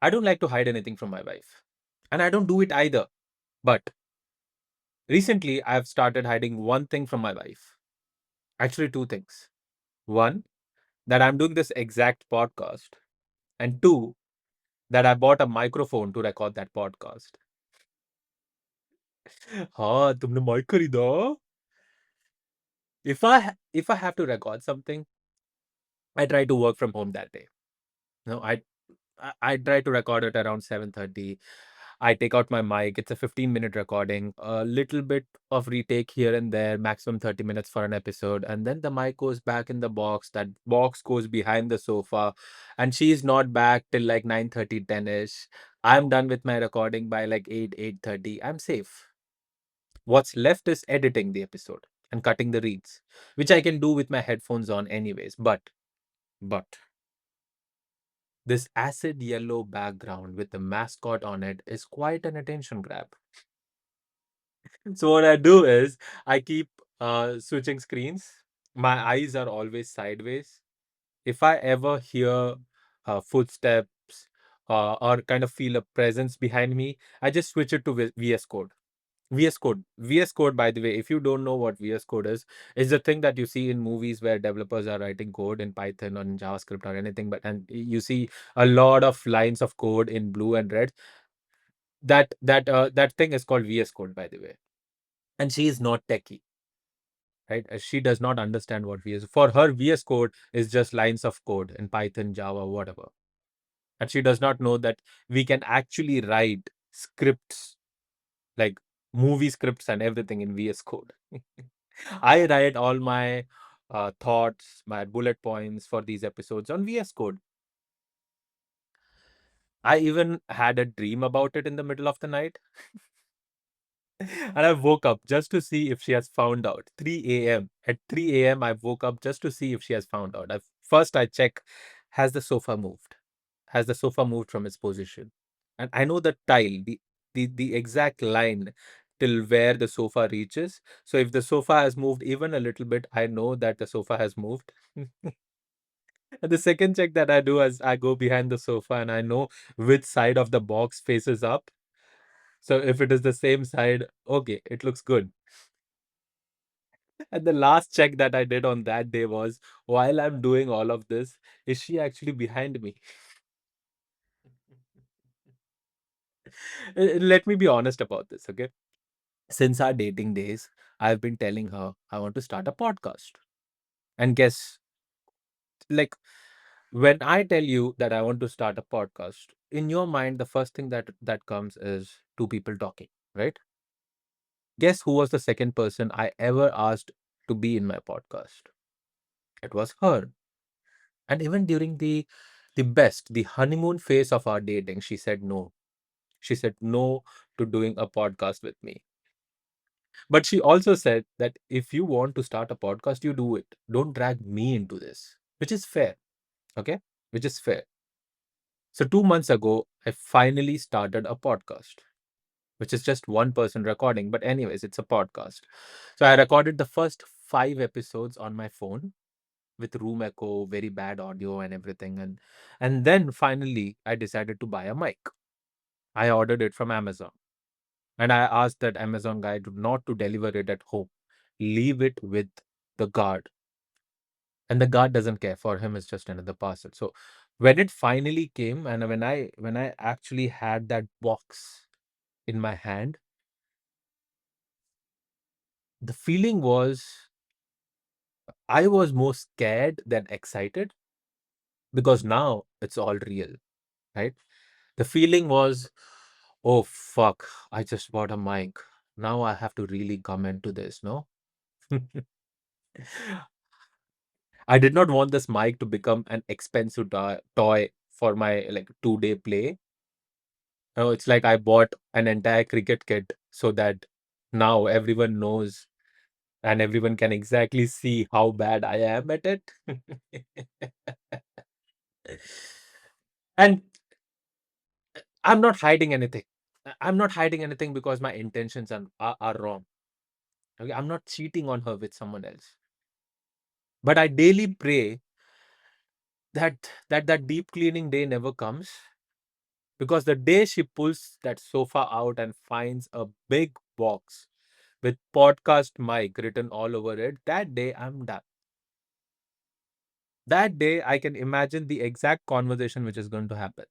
I don't like to hide anything from my wife. And I don't do it either. But recently, I've started hiding one thing from my wife. Actually, two things. One, that I'm doing this exact podcast. And two, that I bought a microphone to record that podcast. हाँ तुमने mic खरीदा? If I have to record something, I try to work from home that day. No, I try to record it around 7:30. I take out my mic. It's a 15-minute recording, a little bit of retake here and there, maximum 30 minutes for an episode. And then the mic goes back in the box. That box goes behind the sofa. And she's not back till like 9:30, 10-ish. I'm done with my recording by like 8, 8:30. I'm safe. What's left is editing the episode and cutting the reads, which I can do with my headphones on anyways. But this acid yellow background with the mascot on it is quite an attention grab. So what I do is I keep switching screens. My eyes are always sideways. If I ever hear footsteps or kind of feel a presence behind me, I just switch it to VS Code. VS Code. VS Code, by the way, if you don't know what VS Code is the thing that you see in movies where developers are writing code in Python or in JavaScript or anything, and you see a lot of lines of code in blue and red. That thing is called VS Code, by the way. And she is not techie, right? She does not understand what VS. For her, VS Code is just lines of code in Python, Java, whatever. And she does not know that we can actually write scripts like movie scripts and everything in VS Code. I write all my thoughts, my bullet points for these episodes on VS Code. I even had a dream about it in the middle of the night. And I woke up just to see if she has found out. 3 a.m. At 3 a.m., I woke up just to see if she has found out. First, I check, has the sofa moved? Has the sofa moved from its position? And I know the tile, the exact line till where the sofa reaches. So if the sofa has moved even a little bit, I know that the sofa has moved. And the second check that I do is I go behind the sofa and I know which side of the box faces up. So if it is the same side, okay, it looks good. And the last check that I did on that day was while I'm doing all of this, is she actually behind me? Let me be honest about this, okay? Since our dating days, I've been telling her I want to start a podcast. And guess, like, when I tell you that I want to start a podcast, in your mind, the first thing that comes is two people talking, right? Guess who was the second person I ever asked to be in my podcast? It was her. And even during the honeymoon phase of our dating, she said no. She said no to doing a podcast with me. But she also said that if you want to start a podcast, you do it. Don't drag me into this, which is fair. Okay. Which is fair. So 2 months ago, I finally started a podcast, which is just one person recording. But, anyways, it's a podcast. So I recorded the first 5 episodes on my phone with room echo, very bad audio and everything. And then finally I decided to buy a mic. I ordered it from Amazon. And I asked that Amazon guy not to deliver it at home. Leave it with the guard. And the guard doesn't care. For him, it's just another parcel. So when it finally came and when I actually had that box in my hand, the feeling was I was more scared than excited because now it's all real, right? The feeling was, oh fuck, I just bought a mic. Now I have to really come into this, no? I did not want this mic to become an expensive toy for my like 2-day play. No, it's like I bought an entire cricket kit so that now everyone knows and everyone can exactly see how bad I am at it. And I'm not hiding anything. I'm not hiding anything because my intentions are wrong. Okay, I'm not cheating on her with someone else. But I daily pray that deep cleaning day never comes Because the day she pulls that sofa out and finds a big box with podcast mic written all over it, that day I'm done. That day I can imagine the exact conversation which is going to happen.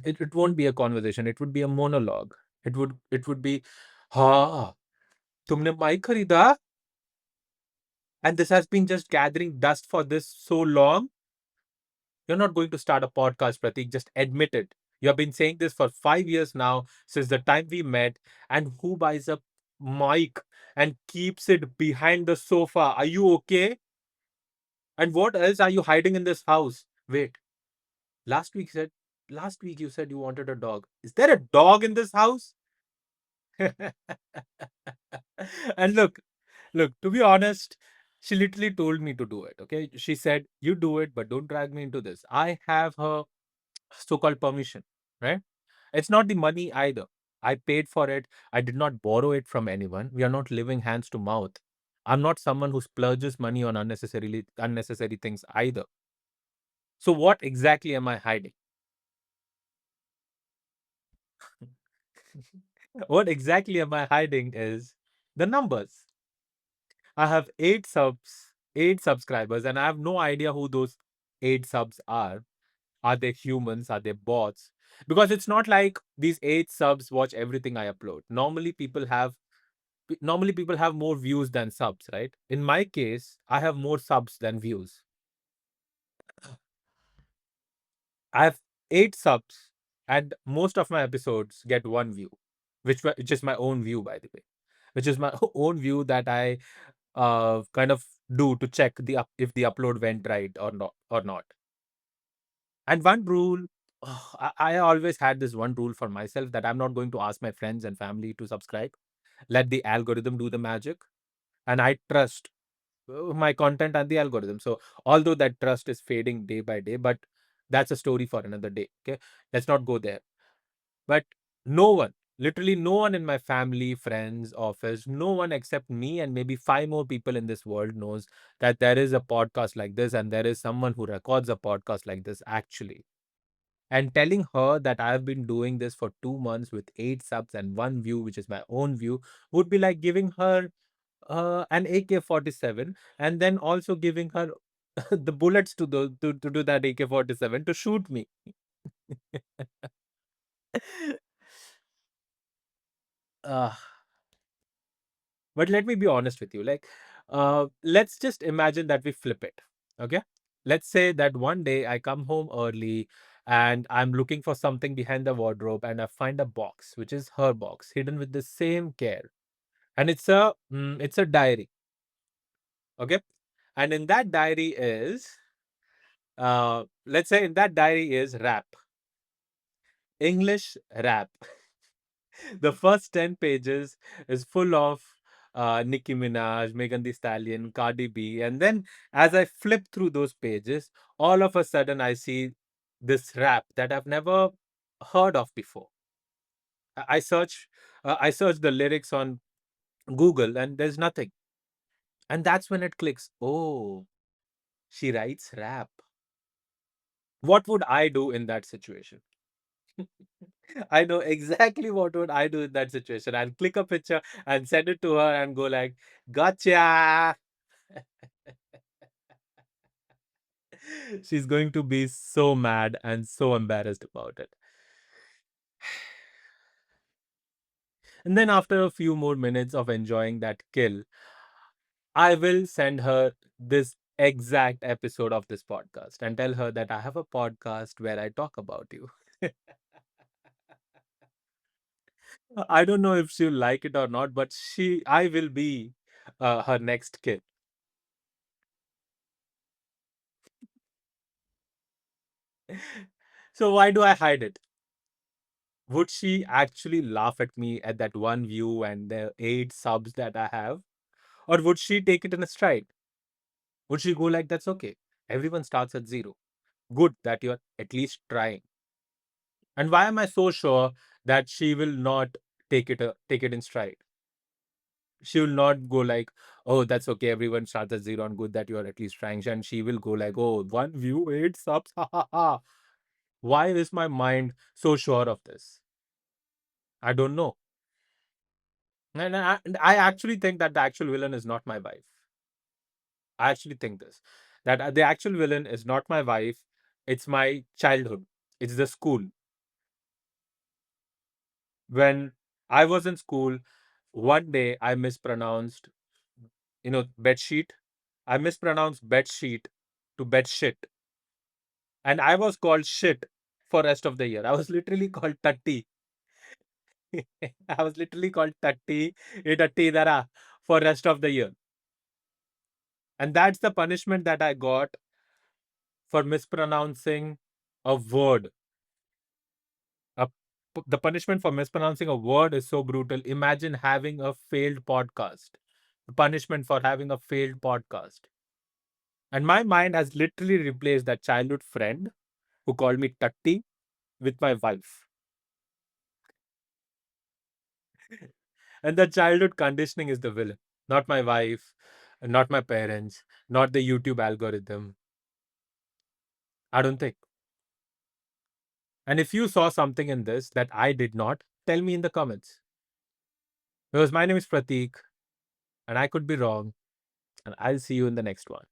It won't be a conversation, it would be a monologue. It would be, "हाँ, तुमने mic खरीदा? And this has been just gathering dust for this so long? You're not going to start a podcast, Pratik. Just admit it. You have been saying this for 5 years now, since the time we met. And who buys a mic and keeps it behind the sofa? Are you okay? And what else are you hiding in this house? Wait, last week said last week you said you wanted a dog. Is there a dog in this house? And look, to be honest, she literally told me to do it. Okay. She said, you do it, but don't drag me into this. I have her so-called permission, right? It's not the money either. I paid for it. I did not borrow it from anyone. We are not living hands to mouth. I'm not someone who splurges money on unnecessary things either. So what exactly am I hiding? What exactly am I hiding is the numbers. I have 8 subscribers, and I have no idea who those 8 subs are. Are they humans? Are they bots? Because it's not like these 8 subs watch everything I upload. Normally people have more views than subs, right? In my case, I have more subs than views. I have 8 subs, and most of my episodes get 1 view, which is my own view, by the way, which is my own view that I kind of do to check if the upload went right or not. And one rule, I always had this one rule for myself that I'm not going to ask my friends and family to subscribe. Let the algorithm do the magic, and I trust my content and the algorithm. So although that trust is fading day by day, but that's a story for another day. Okay, let's not go there. But no one, literally no one in my family, friends, office, no one except me and maybe 5 more people in this world knows that there is a podcast like this and there is someone who records a podcast like this actually. And telling her that I've been doing this for 2 months with 8 subs and 1 view, which is my own view, would be like giving her an AK-47 and then also giving her the bullets to do that AK-47 to shoot me. uh, but let me be honest with you. Like, let's just imagine that we flip it. Okay. Let's say that one day I come home early and I'm looking for something behind the wardrobe and I find a box, which is her box, hidden with the same care. And it's a diary. Okay. And in that diary is let's say in that diary is rap, English rap. The first 10 pages is full of Nicki Minaj, Megan Thee Stallion, Cardi B. And then as I flip through those pages, all of a sudden I see this rap that I've never heard of before. I search the lyrics on Google and there's nothing. And that's when it clicks. Oh, she writes rap. What would I do in that situation? I know exactly what would I do in that situation. I'll click a picture and send it to her and go like, "Gotcha." She's going to be so mad and so embarrassed about it. And then after a few more minutes of enjoying that kill, I will send her this exact episode of this podcast and tell her that I have a podcast where I talk about you. I don't know if she'll like it or not, but I will be her next kid. So why do I hide it? Would she actually laugh at me at that 1 view and the 8 subs that I have? Or would she take it in a stride? Would she go like, that's okay? Everyone starts at zero. Good that you're at least trying. And why am I so sure that she will not take it in stride? She will not go like, oh, that's okay. Everyone starts at zero and good that you're at least trying. And she will go like, oh, 1 view, 8 subs. Ha ha ha. Why is my mind so sure of this? I don't know. And I actually think that the actual villain is not my wife. I actually think this, that the actual villain is not my wife. It's my childhood. It's the school. When I was in school, one day I mispronounced, bed sheet. I mispronounced bed sheet to bed shit. And I was called shit for rest of the year. I was literally called Tatti. I was literally called Tatti, Tatti Dara for rest of the year. And that's the punishment that I got for mispronouncing a word. A, the punishment for mispronouncing a word is so brutal. Imagine having a failed podcast. The punishment for having a failed podcast. And my mind has literally replaced that childhood friend who called me Tatti with my wife. And the childhood conditioning is the villain, not my wife, not my parents, not the YouTube algorithm. I don't think. And if you saw something in this that I did not, tell me in the comments. Because my name is Prateek, and I could be wrong, and I'll see you in the next one.